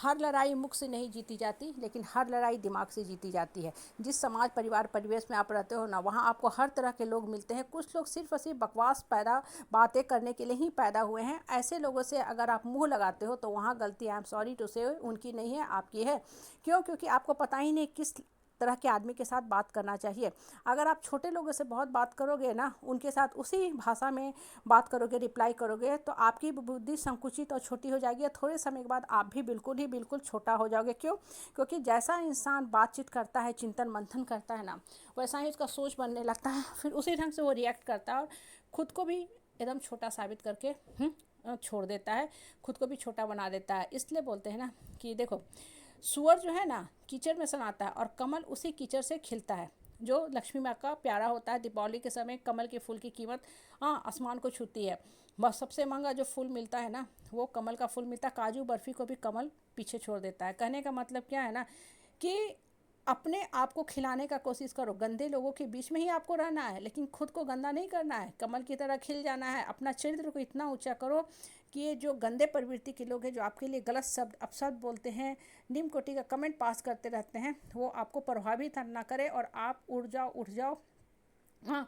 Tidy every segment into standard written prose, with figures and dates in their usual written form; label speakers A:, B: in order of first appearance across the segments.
A: हर लड़ाई मुख से नहीं जीती जाती, लेकिन हर लड़ाई दिमाग से जीती जाती है। जिस समाज परिवार परिवेश में आप रहते हो ना, वहाँ आपको हर तरह के लोग मिलते हैं। कुछ लोग सिर्फ और सिर्फ बकवास पैदा बातें करने के लिए ही पैदा हुए हैं। ऐसे लोगों से अगर आप मुंह लगाते हो तो वहाँ गलती, आई एम सॉरी टू से, उनकी नहीं है, आपकी है। क्यों? क्योंकि आपको पता ही नहीं किस तरह के आदमी के साथ बात करना चाहिए। अगर आप छोटे लोगों से बहुत बात करोगे ना, उनके साथ उसी भाषा में बात करोगे, रिप्लाई करोगे, तो आपकी बुद्धि संकुचित और छोटी हो जाएगी, और थोड़े समय के बाद आप भी बिल्कुल छोटा हो जाओगे। क्यों? क्योंकि जैसा इंसान बातचीत करता है, चिंतन मंथन करता है ना, वैसा ही उसका सोच बनने लगता है, फिर उसी ढंग से वो रिएक्ट करता है और खुद को भी एकदम छोटा साबित करके छोड़ देता है, खुद को भी छोटा बना देता है। इसलिए बोलते हैं ना कि देखो, सूअर जो है ना कीचड़ में समाता है और कमल उसी कीचड़ से खिलता है। जो लक्ष्मी माँ का प्यारा होता है, दीपावली के समय कमल के फूल की कीमत आसमान को छूती है। बस सबसे महंगा जो फूल मिलता है ना, वो कमल का फूल मिलता है। काजू बर्फी को भी कमल पीछे छोड़ देता है। कहने का मतलब क्या है ना, कि अपने आप को खिलाने का कोशिश करो। गंदे लोगों के बीच में ही आपको रहना है, लेकिन खुद को गंदा नहीं करना है। कमल की तरह खिल जाना है। अपना चरित्र को इतना ऊंचा करो कि ये जो गंदे प्रवृत्ति के लोग हैं, जो आपके लिए गलत शब्द अपशब्द बोलते हैं, निम्न कोटि का कमेंट पास करते रहते हैं, वो आपको प्रभावित ना करे और आप उठ जाओ। हाँ,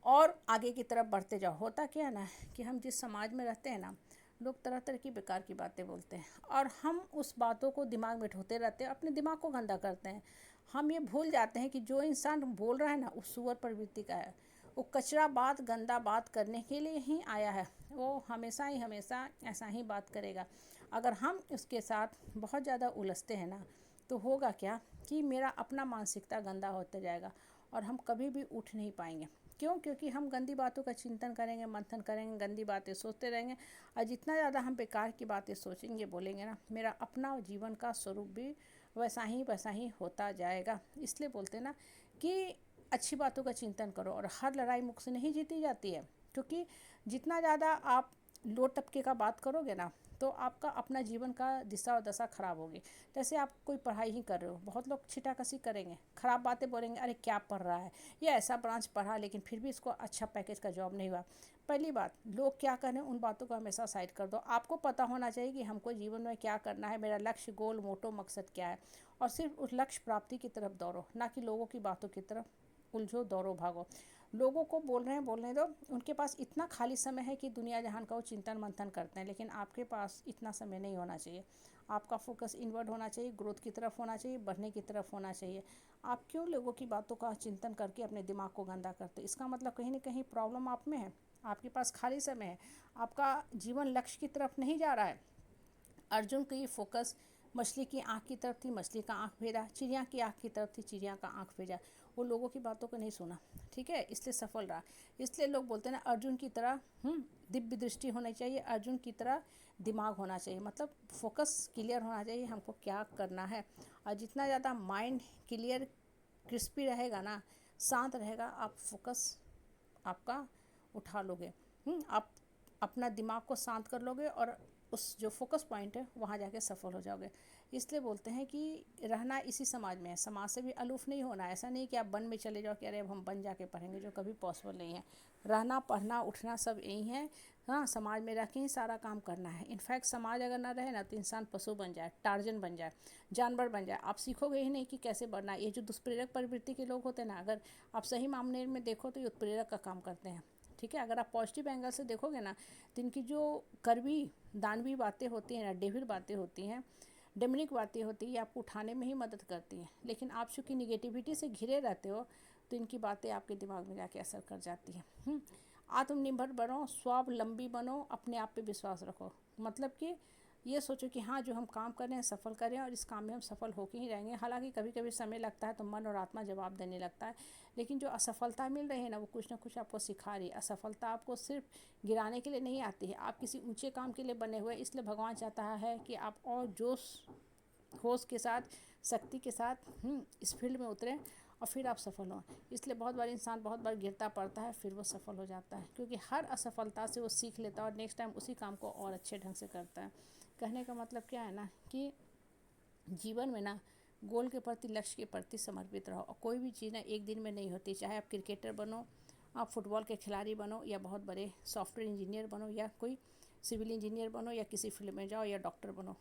A: और आगे की तरफ बढ़ते जाओ। होता क्या है ना, कि हम जिस समाज में रहते हैं ना, लोग तरह तरह की बेकार की बातें बोलते हैं और हम उस बातों को दिमाग में ढोते रहते हैं, अपने दिमाग को गंदा करते हैं। हम ये भूल जाते हैं कि जो इंसान बोल रहा है ना, उस सुअर प्रवृत्ति का है। वो कचरा बात, गंदा बात करने के लिए ही आया है। वो हमेशा ऐसा ही बात करेगा। अगर हम उसके साथ बहुत ज़्यादा उलझते हैं ना, तो होगा क्या कि मेरा अपना मानसिकता गंदा होता जाएगा और हम कभी भी उठ नहीं पाएंगे। क्यों? क्योंकि हम गंदी बातों का चिंतन करेंगे, मंथन करेंगे, गंदी बातें सोचते रहेंगे, और जितना ज़्यादा हम बेकार की बातें सोचेंगे, बोलेंगे ना, मेरा अपना जीवन का स्वरूप भी वैसा ही होता जाएगा। इसलिए बोलते हैं ना कि अच्छी बातों का चिंतन करो, और हर लड़ाई मुख से नहीं जीती जाती है। क्योंकि जितना ज़्यादा आप लो टपके का बात करोगे ना, तो आपका अपना जीवन का दिशा और दशा खराब होगी। जैसे आप कोई पढ़ाई ही कर रहे हो, बहुत लोग छिटाकसी करेंगे, खराब बातें बोलेंगे, अरे क्या पढ़ रहा है, ये ऐसा ब्रांच पढ़ा लेकिन फिर भी इसको अच्छा पैकेज का जॉब नहीं हुआ। पहली बात, लोग क्या करें उन बातों को हमेशा साइड कर दो। आपको पता होना चाहिए कि हमको जीवन में क्या करना है, मेरा लक्ष्य, गोल, मोटो, मकसद क्या है, और सिर्फ उस लक्ष्य प्राप्ति की तरफ दौड़ो, ना कि लोगों की बातों की तरफ उलझो, दौड़ो, भागो। लोगों को बोल रहे हैं, बोलने दो। उनके पास इतना खाली समय है कि दुनिया जहान का वो चिंतन मंथन करते हैं, लेकिन आपके पास इतना समय नहीं होना चाहिए। आपका फोकस इनवर्ड होना चाहिए, ग्रोथ की तरफ होना चाहिए, बढ़ने की तरफ होना चाहिए। आप क्यों लोगों की बातों का चिंतन करके अपने दिमाग को गंदा करते? इसका मतलब कहीं ना कहीं प्रॉब्लम आप में है। आपके पास खाली समय है, आपका जीवन लक्ष्य की तरफ नहीं जा रहा है। अर्जुन की फोकस मछली की आँख की तरफ थी, मछली का आँख भेजा। चिड़िया की आँख की तरफ थी, चिड़िया का आँख भेजा। वो लोगों की बातों को नहीं सुना, ठीक है, इसलिए सफल रहा। इसलिए लोग बोलते हैं ना, अर्जुन की तरह दिव्य दृष्टि होनी चाहिए, अर्जुन की तरह दिमाग होना चाहिए। मतलब फोकस क्लियर होना चाहिए, हमको क्या करना है। और जितना ज़्यादा माइंड क्लियर क्रिस्पी रहेगा ना, शांत रहेगा, आप फोकस आपका उठा लोगे। आप अपना दिमाग को शांत कर लोगे और उस जो फोकस पॉइंट है वहाँ जाके सफल हो जाओगे। इसलिए बोलते हैं कि रहना इसी समाज में है, समाज से भी अलूफ नहीं होना। ऐसा नहीं कि आप वन में चले जाओ कि अरे अब हम वन जाके पढ़ेंगे, जो कभी पॉसिबल नहीं है। रहना, पढ़ना, उठना सब यही है। हाँ, समाज में रह के ही सारा काम करना है। इनफैक्ट समाज अगर ना रहे ना, तो इंसान पशु बन जाए, टार्जन बन जाए, जानवर बन जाए। आप सीखोगे ही नहीं कि कैसे बढ़ना है। ये जो दुष्प्रेरक प्रवृत्ति के लोग होते हैं ना, अगर आप सही मामले में देखो तो ये उत्प्रेरक का काम करते हैं, ठीक है। अगर आप पॉजिटिव एंगल से देखोगे ना, तो इनकी जो कड़वी दानवी बातें होती हैं ना, डेविल बातें होती हैं, डेमनिक बातें होती हैं, ये आपको उठाने में ही मदद करती हैं। लेकिन आप चूँकि निगेटिविटी से घिरे रहते हो, तो इनकी बातें आपके दिमाग में जाके असर कर जाती हैं। आत्मनिर्भर बनो, स्वावलंबी बनो, अपने आप पे विश्वास रखो। मतलब कि ये सोचो कि हाँ, जो हम काम कर रहे हैं सफल करें, और इस काम में हम सफल होके ही रहेंगे। हालांकि कभी कभी समय लगता है तो मन और आत्मा जवाब देने लगता है, लेकिन जो असफलता मिल रही है ना, वो कुछ ना कुछ आपको सिखा रही है। असफलता आपको सिर्फ गिराने के लिए नहीं आती है, आप किसी ऊंचे काम के लिए बने हुए। इसलिए भगवान चाहता है कि आप और जोश होश के साथ, शक्ति के साथ इस फील्ड में उतरें और फिर आप सफल हों। इसलिए बहुत बार इंसान बहुत बार गिरता पड़ता है, फिर वो सफल हो जाता है, क्योंकि हर असफलता से वो सीख लेता है और नेक्स्ट टाइम उसी काम को और अच्छे ढंग से करता है। कहने का मतलब क्या है ना, कि जीवन में ना गोल के प्रति, लक्ष्य के प्रति समर्पित रहो। और कोई भी चीज़ ना एक दिन में नहीं होती। चाहे आप क्रिकेटर बनो, आप फुटबॉल के खिलाड़ी बनो, या बहुत बड़े सॉफ्टवेयर इंजीनियर बनो, या कोई सिविल इंजीनियर बनो, या किसी फील्ड में जाओ, या डॉक्टर बनो।